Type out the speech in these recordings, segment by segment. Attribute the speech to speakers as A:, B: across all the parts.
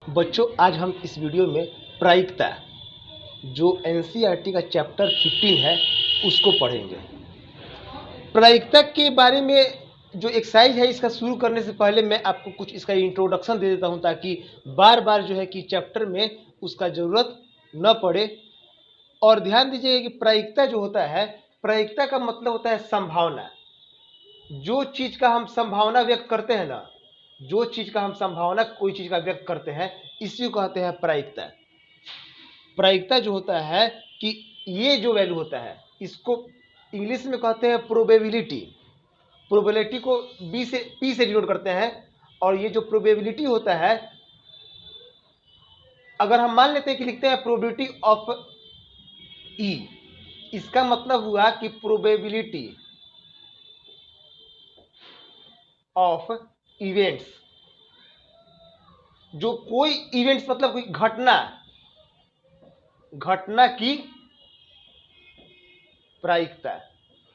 A: बच्चों, आज हम इस वीडियो में प्रायिकता जो एनसीईआरटी का चैप्टर 15 है उसको पढ़ेंगे। प्रायिकता के बारे में जो एक्सरसाइज है इसका शुरू करने से पहले मैं आपको कुछ इसका इंट्रोडक्शन दे देता हूं ताकि बार बार जो है कि चैप्टर में उसका ज़रूरत न पड़े। और ध्यान दीजिएगा कि प्रायिकता जो होता है, प्रायिकता का मतलब होता है संभावना। जो चीज़ का हम संभावना व्यक्त करते हैं ना, जो चीज़ का हम संभावना कोई चीज़ का व्यक्त करते हैं, इसी को कहते हैं प्रायिकता। प्रायिकता जो होता है कि ये जो वैल्यू होता है इसको इंग्लिश में कहते हैं प्रोबेबिलिटी। प्रोबेबिलिटी को पी से डिनोट करते हैं। और ये जो प्रोबेबिलिटी होता है, अगर हम मान लेते हैं कि लिखते हैं प्रोबेबिलिटी ऑफ ई, इसका मतलब हुआ कि प्रोबेबिलिटी ऑफ इवेंट्स, जो कोई इवेंट्स मतलब कोई घटना की प्रायिकता।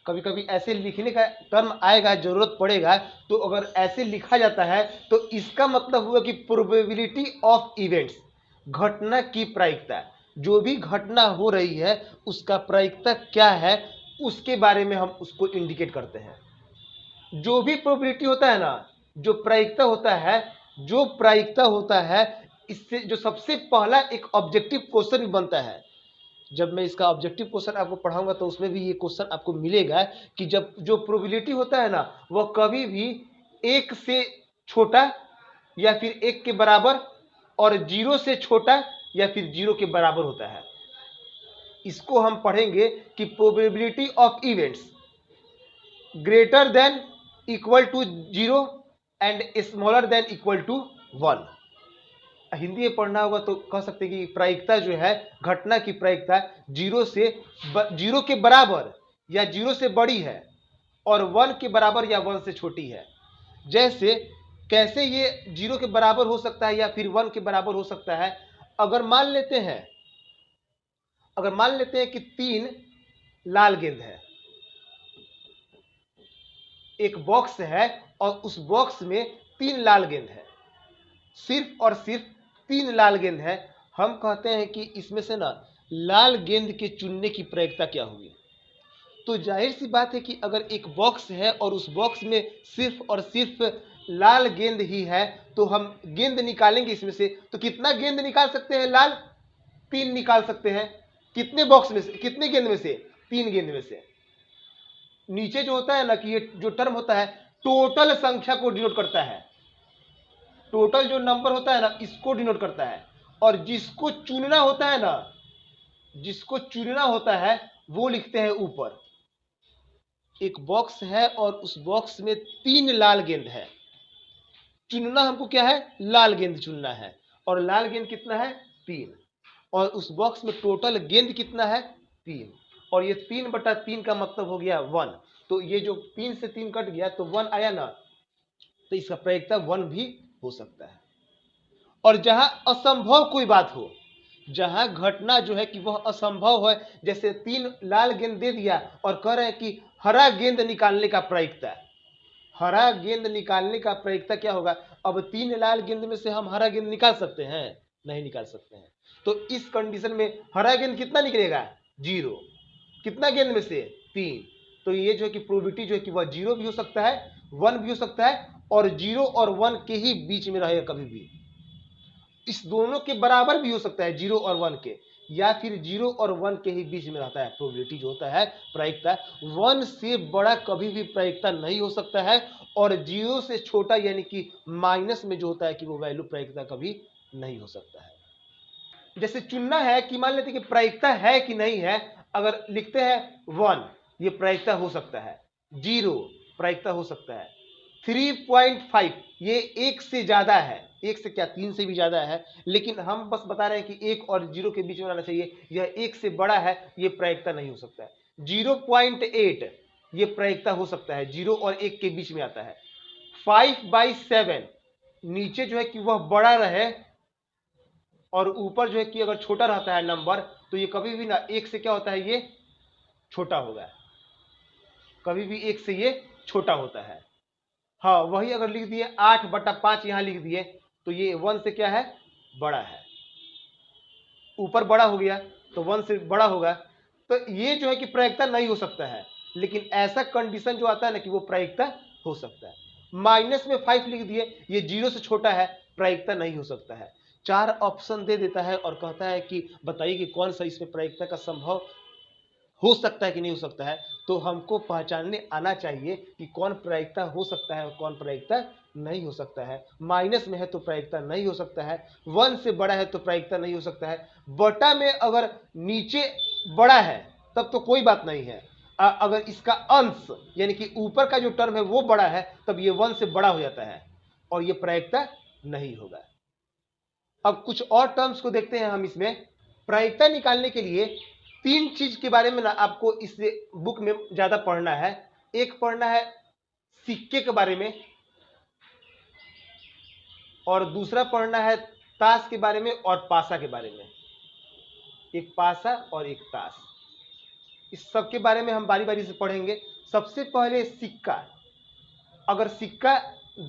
A: कभी कभी ऐसे लिखने का टर्म आएगा, जरूरत पड़ेगा, तो अगर ऐसे लिखा जाता है तो इसका मतलब हुआ कि प्रोबेबिलिटी ऑफ इवेंट्स, घटना की प्रायिकता। जो भी घटना हो रही है उसका प्रायिकता क्या है, उसके बारे में हम उसको इंडिकेट करते हैं। जो भी प्रोबेबिलिटी होता है ना, जो प्रायिकता होता है, जो प्रायिकता होता है, इससे जो सबसे पहला एक ऑब्जेक्टिव क्वेश्चन भी बनता है। जब मैं इसका ऑब्जेक्टिव क्वेश्चन आपको पढ़ाऊंगा तो उसमें भी ये क्वेश्चन आपको मिलेगा कि जब जो प्रोबेबिलिटी होता है ना, वह कभी भी एक से छोटा या फिर एक के बराबर और जीरो से छोटा या फिर जीरो के बराबर होता है। इसको हम पढ़ेंगे कि probability of events greater than equal to zero and smaller than equal to 1। Hindi में पढ़ना होगा तो कह सकते हैं कि प्रायिकता जो है, घटना की प्रायिकता जीरो के बराबर या जीरो से बड़ी है और 1 के बराबर या 1 से छोटी है। जैसे कैसे ये जीरो के बराबर हो सकता है या फिर 1 के बराबर हो सकता है। अगर मान लेते हैं कि 3 लाल गेंद है, एक बॉक्स है और उस बॉक्स में 3 लाल गेंद है, सिर्फ और सिर्फ 3 लाल गेंद है। हम कहते हैं कि इसमें से ना लाल गेंद के चुनने की प्रायिकता क्या होगी। तो जाहिर सी बात है कि अगर एक बॉक्स है और उस बॉक्स में सिर्फ और सिर्फ लाल गेंद ही है तो हम गेंद निकालेंगे इसमें से, तो कितना गेंद निकाल सकते हैं? लाल 3 निकाल सकते हैं। कितने बॉक्स में से, कितने गेंद में से? 3 गेंद में से। नीचे जो होता है ना कि ये जो टर्म होता है टोटल संख्या को डिनोट करता है। टोटल जो नंबर होता है ना इसको डिनोट करता है। और जिसको चुनना होता है ना, जिसको चुनना होता है वो लिखते हैं ऊपर। एक बॉक्स है और उस बॉक्स में 3 लाल गेंद है। चुनना हमको क्या है? लाल गेंद चुनना है। और लाल गेंद कितना है? 3। और उस बॉक्स में टोटल गेंद कितना है? 3। और ये 3/3 का मतलब हो गया 1। तो ये जो 3 से 3 कट गया तो 1 आया ना, तो इसका प्रायिकता 1 भी हो सकता है। और जहां असंभव कोई बात हो, जहां घटना जो है कि वह असंभव है, जैसे 3 लाल गेंद दे दिया और कह रहे हैं कि हरा गेंद निकालने का प्रायिकता, हरा गेंद निकालने का प्रायिकता क्या होगा? अब 3 लाल गेंद में से हम हरा गेंद निकाल सकते हैं? नहीं निकाल सकते हैं। तो इस कंडीशन में हरा गेंद कितना निकलेगा? 0। कितना गेंद में से? 3। तो ये जो है कि प्रोबेबिलिटी जो है कि वह 0 भी हो सकता है, 1 भी हो सकता है, और 0 और 1 के ही बीच में रहेगा कभी भी। इस दोनों के बराबर भी हो सकता है, 0 और 1 के, या फिर 0 और 1 के ही बीच में रहता है। प्रोबेबिलिटी जो होता है प्रायिकता, 1 से बड़ा कभी भी प्रायिकता नहीं हो सकता है, और 0 से छोटा यानी कि माइनस में जो होता है कि वो वैल्यू प्रायिकता कभी नहीं हो सकता है। जैसे चुनना है कि मान लेते हैं कि प्रायिकता है कि नहीं है। अगर लिखते हैं 1, ये प्रायिकता हो सकता है। 0 प्रायिकता हो सकता है। 3.5 ये 1 से ज्यादा है, 1 से क्या 3 से भी ज्यादा है, लेकिन हम बस बता रहे हैं कि 1 और 0 के बीच में रहना चाहिए। यह 1 से बड़ा है, ये प्रायिकता नहीं हो सकता है। 0.8 ये प्रायिकता हो सकता है, 0 और 1 के बीच में आता है। 5/7 नीचे जो है कि वह बड़ा रहे और ऊपर जो है कि अगर छोटा रहता है नंबर, तो ये कभी भी ना 1 से क्या होता है, ये छोटा होगा। कभी भी 1 से ये छोटा होता है। हाँ, वही अगर लिख दिए 8/5 यहां लिख दिए तो ये 1 से क्या है? बड़ा है, ऊपर बड़ा हो गया तो 1 से बड़ा होगा, तो ये जो है कि प्रायिकता नहीं हो सकता है। लेकिन ऐसा कंडीशन जो आता है ना कि वो प्रायिकता हो सकता है। माइनस में 5 लिख दिए, ये 0 से छोटा है, प्रायिकता नहीं हो सकता है। 4 ऑप्शन दे देता है और कहता है कि बताइए कि कौन सा इसमें प्रायिकता का संभव हो सकता है कि नहीं हो सकता है। तो हमको पहचानने आना चाहिए कि कौन प्रायिकता हो सकता है और कौन प्रायिकता नहीं हो सकता है। माइनस में है तो प्रायिकता नहीं हो सकता है, 1 से बड़ा है तो प्रायिकता नहीं हो सकता है, बटा में अगर नीचे बड़ा है तब तो कोई बात नहीं है, अगर इसका अंश यानी कि ऊपर का जो टर्म है वो बड़ा है तब ये 1 से बड़ा हो जाता है और ये प्रायिकता नहीं होगा। अब कुछ और टर्म्स को देखते हैं हम इसमें। प्रायिकता निकालने के लिए 3 चीज के बारे में ना आपको इस बुक में ज्यादा पढ़ना है। एक पढ़ना है सिक्के के बारे में, और दूसरा पढ़ना है ताश के बारे में और पासा के बारे में। एक पासा और एक ताश, इस सब के बारे में हम बारी बारी से पढ़ेंगे। सबसे पहले सिक्का। अगर सिक्का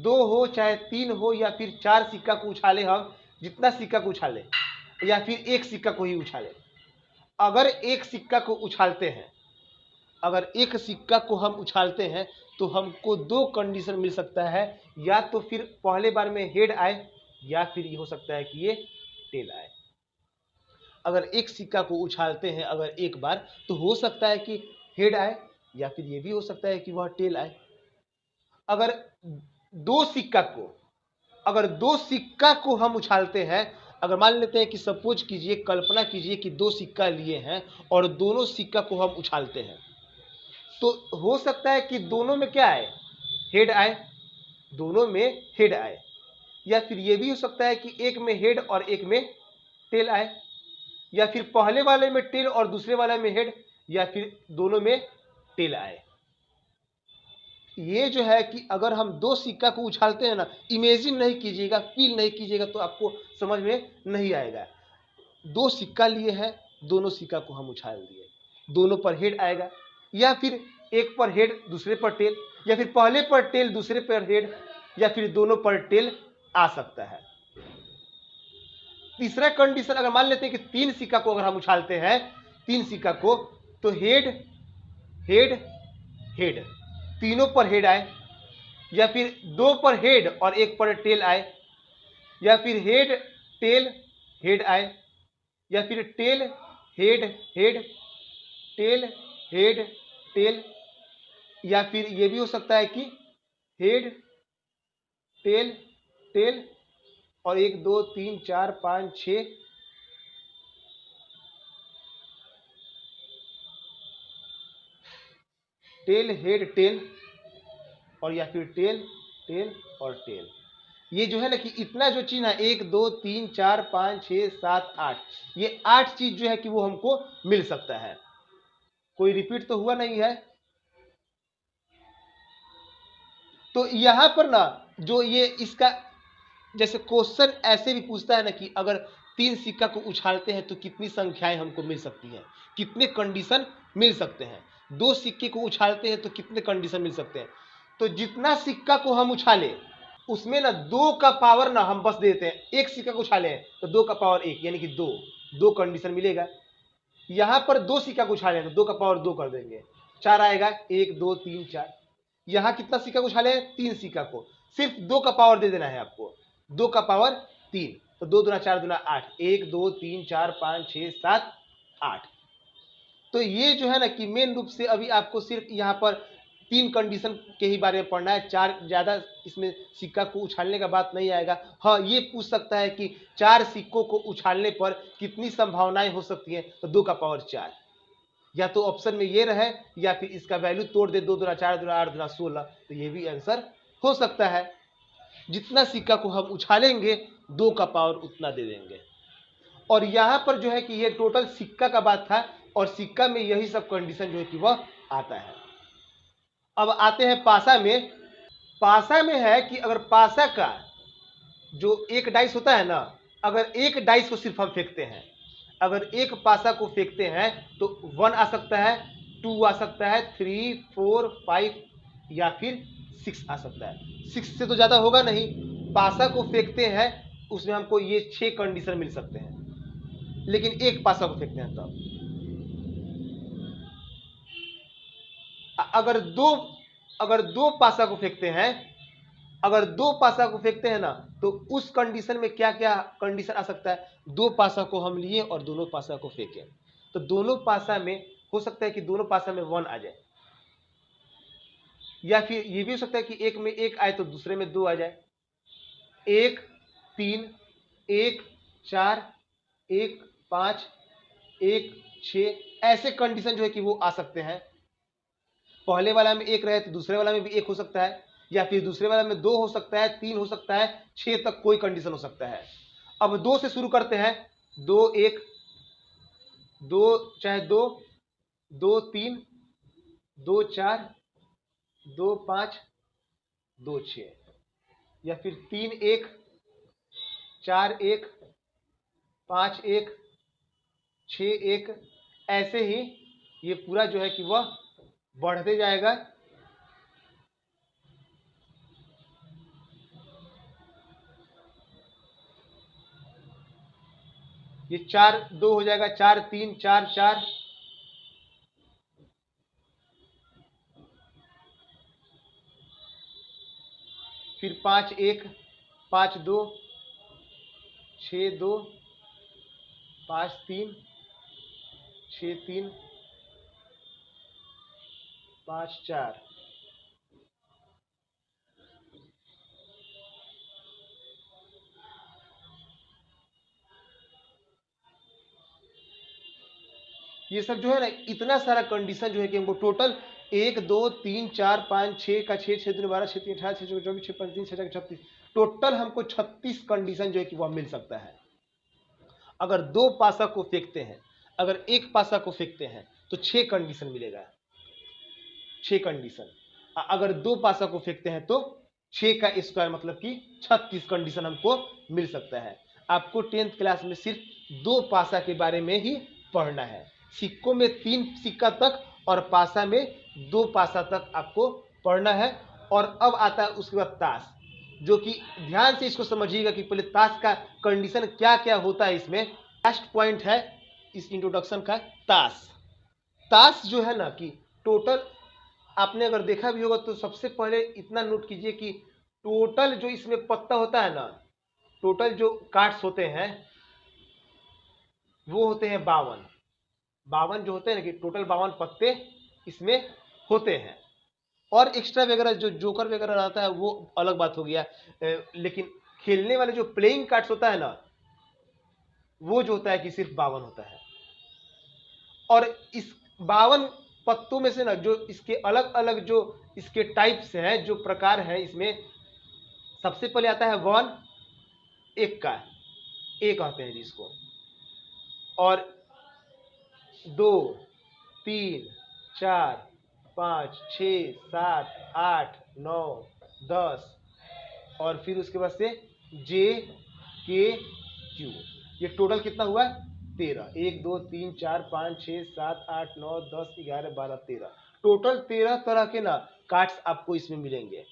A: 2 हो चाहे 3 हो या फिर 4 सिक्का को उछाले, हम जितना सिक्का को उछाले या फिर एक सिक्का को ही उछाले, अगर एक सिक्का को उछालते हैं, अगर एक सिक्का को हम उछालते हैं तो हमको 2 कंडीशन मिल सकता है। या तो फिर पहले बार में हेड आए या फिर ये हो सकता है कि ये टेल आए। अगर एक सिक्का को उछालते हैं अगर एक बार तो हो सकता है कि हेड आए या फिर ये भी हो सकता है कि वह टेल आए। अगर दो सिक्का को हम उछालते हैं, अगर मान लेते हैं कि सपोज कीजिए, कल्पना कीजिए कि 2 सिक्का लिए हैं और दोनों सिक्का को हम उछालते हैं, तो हो सकता है कि दोनों में क्या आए, हेड आए, दोनों में हेड आए। या फिर यह भी हो सकता है कि एक में हेड और एक में टेल आए, या फिर पहले वाले में टेल और दूसरे वाले में हेड, या फिर दोनों में टेल आए। ये जो है कि अगर हम 2 सिक्का को उछालते हैं ना, इमेजिन नहीं कीजिएगा, फील नहीं कीजिएगा तो आपको समझ में नहीं आएगा। 2 सिक्का लिए हैं, दोनों सिक्का को हम उछाल दिए, दोनों पर हेड आएगा, या फिर एक पर हेड दूसरे पर टेल, या फिर पहले पर टेल दूसरे पर हेड, या फिर दोनों पर टेल आ सकता है। तीसरा कंडीशन, अगर मान लेते हैं कि 3 सिक्का को अगर हम उछालते हैं, 3 सिक्का को, तो हेड हेड हेड, तीनों पर हेड आए, या फिर 2 पर हेड और 1 पर टेल आए, या फिर हेड टेल हेड आए, या फिर tail head head tail head tail, या फिर यह भी हो सकता है कि हेड टेल टेल और 1 2 3 4 5 6 टेल हेड टेल, और या फिर टेल टेल और टेल। ये जो है ना कि इतना जो चीज है 1 2 3 4 5 6 7 8, ये 8 चीज जो है कि वो हमको मिल सकता है। कोई रिपीट तो हुआ नहीं है। तो यहां पर ना जो ये इसका जैसे क्वेश्चन ऐसे भी पूछता है ना कि अगर 3 सिक्का को उछालते हैं तो कितनी संख्याएं हमको मिल सकती हैं, कितने कंडीशन मिल सकते हैं। 2 सिक्के को उछालते हैं तो कितने कंडीशन मिल सकते हैं। तो जितना सिक्का को हम उछाले उसमें ना 2 का पावर ना हम बस देते हैं। एक सिक्का को उछाले हैं तो 2 का पावर 1 यानी कि 2 कंडीशन मिलेगा। यहां पर 2 सिक्का को उछाले हैं तो 2 का पावर 2 कर देंगे, 4 आएगा, 1 2 3 4। यहां कितना सिक्का को उछाले हैं, 3 सिक्का को, सिर्फ 2 का पावर दे देना है आपको, 2 का पावर 3, तो 2 दूना 4 दूना 8, 1 2 3 4 5 6 7 8। तो ये जो है ना कि मेन रूप से अभी आपको सिर्फ यहाँ पर 3 कंडीशन के ही बारे में पढ़ना है। 4 ज्यादा इसमें सिक्का को उछालने का बात नहीं आएगा। हाँ, ये पूछ सकता है कि 4 सिक्कों को उछालने पर कितनी संभावनाएं हो सकती हैं, तो 2 का पावर 4, या तो ऑप्शन में ये रहे या फिर इसका वैल्यू तोड़ दे, 2 दूना 4 दूना 8 दूना 16, तो ये भी आंसर हो सकता है। जितना सिक्का को हम उछालेंगे 2 का पावर उतना दे देंगे। और यहां पर जो है कि ये टोटल सिक्का का बात था, और सिक्का में यही सब कंडीशन जो है कि वह आता है। अब आते हैं पासा में। पासा में है कि अगर पासा का जो एक डाइस होता है ना, अगर एक डाइस को सिर्फ हम फेंकते हैं, अगर एक पासा को फेंकते हैं तो 1 आ सकता है, 2 आ सकता है, 3 4 5 या फिर 6 आ सकता है। 6 से तो ज्यादा होगा नहीं। पासा को फेंकते हैं उसमें हमको ये 6 कंडीशन मिल सकते हैं, लेकिन एक पासा को फेंकते हैं तब। अगर दो पासा को फेंकते हैं, अगर दो पासा को फेंकते हैं ना, तो उस कंडीशन में क्या क्या कंडीशन आ सकता है? दो पासा को हम लिए और दोनों पासा को फेंके, तो दोनों पासा में हो सकता है कि दोनों पासा में 1 आ जाए, या फिर ये भी हो सकता है कि एक में 1 आए तो दूसरे में 2 आ जाए। 1 3 1 4 1 5 1 6 ऐसे कंडीशन जो है कि वो आ सकते हैं। पहले वाला में 1 रहे तो दूसरे वाला में भी 1 हो सकता है, या फिर दूसरे वाला में 2 हो सकता है, 3 हो सकता है, 6 तक कोई कंडीशन हो सकता है। अब 2 से शुरू करते हैं। 2 1 2 चाहे 2 2 3 2 4 2 5 2 6, या फिर 3 1 4 1 5 1 6 1, ऐसे ही ये पूरा जो है कि वह बढ़ते जाएगा। ये 4 2 हो जाएगा, 4 3 4 4, फिर 5 1 5 2 6 2 5 3 6 3 5 4। ये सब जो है ना, इतना सारा कंडीशन जो है कि हमको टोटल 1 2 3 4 5 6 का 6 6 3 12 6 3 18 6 24 6 5 3 6 36, टोटल हमको 36 कंडीशन जो है कि वह मिल सकता है। अगर दो पासा को फेंकते हैं, अगर एक पासा को फेंकते हैं तो 6 कंडीशन मिलेगा, 6 कंडीशन। अगर दो पासा को फेंकते हैं तो 6 का स्क्वायर मतलब कि 36 कंडीशन हमको मिल सकता है। आपको 10th क्लास में सिर्फ दो पासा के बारे में ही पढ़ना है। सिक्कों में 3 सिक्का तक और पासा में 2 पासा तक आपको पढ़ना है। और अब आता है उसके बाद ताश, जो कि ध्यान से इसको समझिएगा कि पहले ताश का कंडीशन क्या क्या होता है। इसमें लास्ट पॉइंट है इस इंट्रोडक्शन का, ताश। ताश जो है ना कि टोटल आपने अगर देखा भी होगा तो सबसे पहले इतना नोट कीजिए कि टोटल जो इसमें पत्ता होता है ना, टोटल जो कार्ड्स होते हैं वो होते हैं 52। 52 जो होते हैं ना कि टोटल 52 पत्ते इसमें होते हैं। और एक्स्ट्रा वगैरह जो जोकर वगैरह रहता है वो अलग बात हो गया, लेकिन खेलने वाले जो प्लेइंग कार्ड्स होता है ना, वो जो होता है कि सिर्फ 52 होता है। और इस 52 पत्तों में से ना जो इसके अलग अलग जो इसके टाइप्स हैं, जो प्रकार है, इसमें सबसे पहले आता है 1 1 का, ए कहते हैं जिसको, और 2 3 4 5 6 7 8 9 10, और फिर उसके बाद से जे के क्यू। ये टोटल कितना हुआ? 13। 1 2 3 4 5 6 7 8 9 10 11 12 13, टोटल 13 तरह के ना कार्ड्स आपको इसमें मिलेंगे।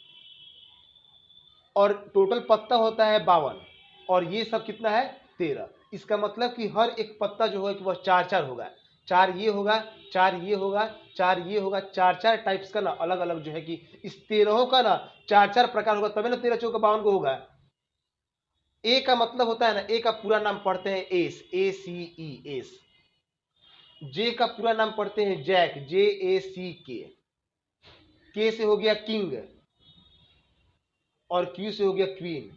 A: और टोटल पत्ता होता है 52, और ये सब कितना है? 13। इसका मतलब कि हर एक पत्ता जो है कि वह 4 4 होगा, 4 ये होगा, 4 ये होगा, 4 ये होगा, 4 4 टाइप्स का ना अलग अलग जो है कि इस 13 का ना 4 4 प्रकार होगा, तभी ना 13 चौका 52 को होगा। ए का मतलब होता है ना, ए का पूरा नाम पढ़ते हैं एस, ACE एस। जे का पूरा नाम पढ़ते हैं जैक, JACK। के से हो गया किंग, और क्यू से हो गया क्वीन।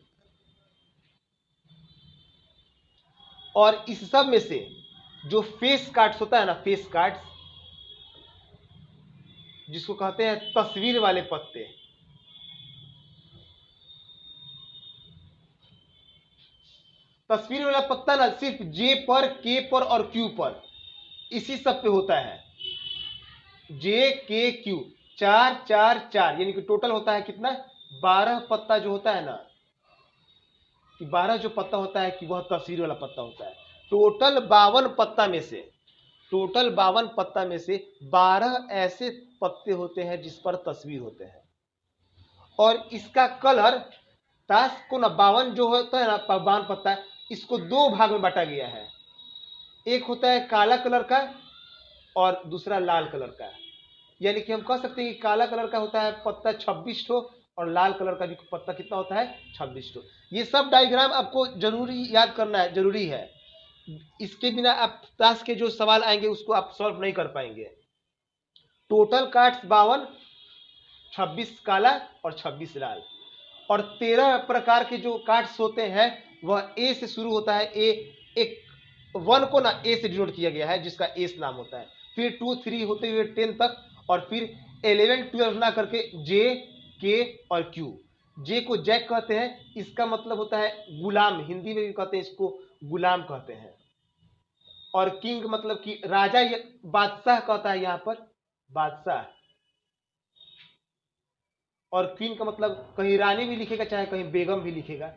A: और इस सब में से जो फेस कार्ड्स होता है ना, फेस कार्ड्स जिसको कहते हैं तस्वीर वाले पत्ते, तस्वीर वाला पत्ता ना सिर्फ जे पर, के पर और क्यू पर, इसी सब पे होता है। JKQ 4 4 4, यानी कि टोटल होता है कितना? 12 पत्ता जो होता है ना, कि 12 जो पत्ता होता है कि वह तस्वीर वाला पत्ता होता है। टोटल 52 पत्ता में से, टोटल 52 पत्ता में से 12 ऐसे पत्ते होते हैं जिस पर तस्वीर होते हैं। और इसका कलर ताश को ना 52 जो होता है ना 52 पत्ता, इसको दो भाग में बांटा गया है। एक होता है काला कलर का और दूसरा लाल कलर का। यानी कि हम कह सकते हैं कि काला कलर का होता है पत्ता 26 ठो और लाल कलर का भी पत्ता कितना होता है 26 ठो। ये सब डायग्राम आपको जरूरी याद करना है, जरूरी है। इसके बिना आप ताश के जो सवाल आएंगे उसको आप सॉल्व नहीं कर पाएंगे। टोटल कार्ड्स 52, 26 काला और 26 लाल। और 13 प्रकार के जो कार्ड्स होते हैं वह ए से शुरू होता है। ए एक 1 को ना ए से डिनोट किया गया है जिसका एस नाम होता है, फिर 2 3 होते हुए 10 तक, और फिर 11 12 ना करके जे के और क्यू। जे को जैक कहते हैं, इसका मतलब होता है गुलाम, हिंदी में भी कहते हैं इसको गुलाम कहते हैं। और किंग मतलब कि राजा, बादशाह कहता है यहाँ पर, बादशाह। और क्वीन का मतलब कहीं रानी भी लिखेगा चाहे कहीं बेगम भी लिखेगा,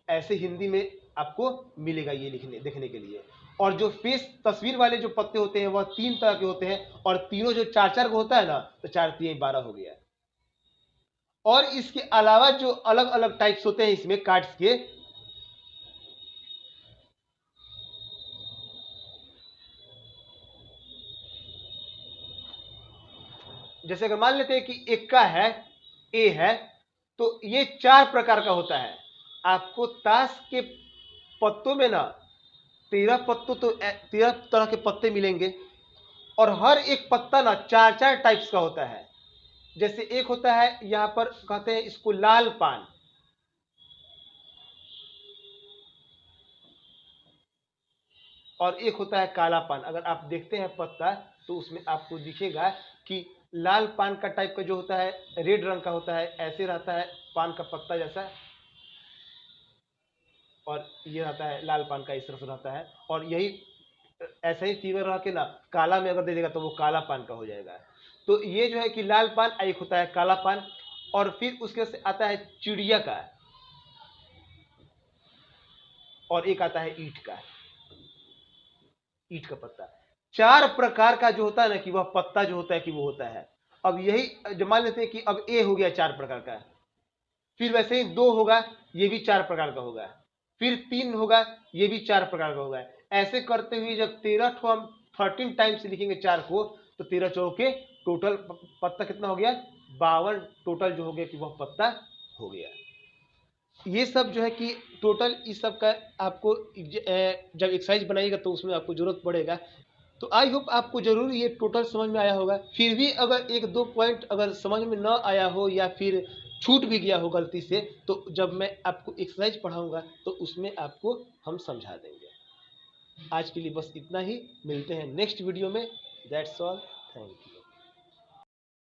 A: ऐसे हिंदी में आपको मिलेगा ये लिखने देखने के लिए। और जो फेस तस्वीर वाले जो पत्ते होते हैं वह 3 तरह के होते हैं, और तीनों जो 4 4 का होता है ना, तो 4 3 12 हो गया। और इसके अलावा जो अलग अलग टाइप्स होते हैं इसमें कार्ड्स के, जैसे अगर मान लेते हैं कि इक्का है, ए है, तो ये 4 प्रकार का होता है। आपको ताश के पत्तों में ना 13 पत्तों तो 13 तरह के पत्ते मिलेंगे, और हर एक पत्ता ना 4 4 टाइप्स का होता है। जैसे एक होता है यहां पर कहते हैं इसको लाल पान, और एक होता है काला पान। अगर आप देखते हैं पत्ता तो उसमें आपको दिखेगा कि लाल पान का टाइप का जो होता है रेड रंग का होता है, ऐसे रहता है पान का पत्ता जैसा, और ये रहता है लाल पान का इस तरह से रहता है। और यही ऐसा ही फिगर रह के ना काला में अगर दे देगा तो वो काला पान का हो जाएगा। तो ये जो है कि लाल पान, एक होता है काला पान, और फिर उसके से आता है चिड़िया का, और एक आता है ईंट का, ईंट का पत्ता। 4 प्रकार का जो होता है ना कि वह पत्ता जो होता है कि वो होता है। अब यही जो मान लेते हैं कि अब ए हो गया 4 प्रकार का, फिर वैसे ही 2 होगा, ये भी 4 प्रकार का होगा, फिर 3 होगा, ये भी 4 प्रकार का होगा। ऐसे करते हुए जब 13 ठो हम 13 टाइम्स लिखेंगे 4 को, तो 13 चौके टोटल पत्ता कितना हो गया 52 टोटल जो हो गया कि वह पत्ता हो गया। ये सब जो है कि टोटल इस सब का आपको जब एक्सरसाइज बनाइएगा तो उसमें आपको जरूरत पड़ेगा। तो आई होप आपको जरूर ये टोटल समझ में आया होगा। फिर भी अगर एक दो पॉइंट अगर समझ में ना आया हो या फिर छूट भी गया हो गलती से, तो जब मैं आपको एक्सरसाइज पढ़ाऊंगा तो उसमें आपको हम समझा देंगे। आज के लिए बस इतना ही, मिलते हैं नेक्स्ट वीडियो में। That's all, thank you.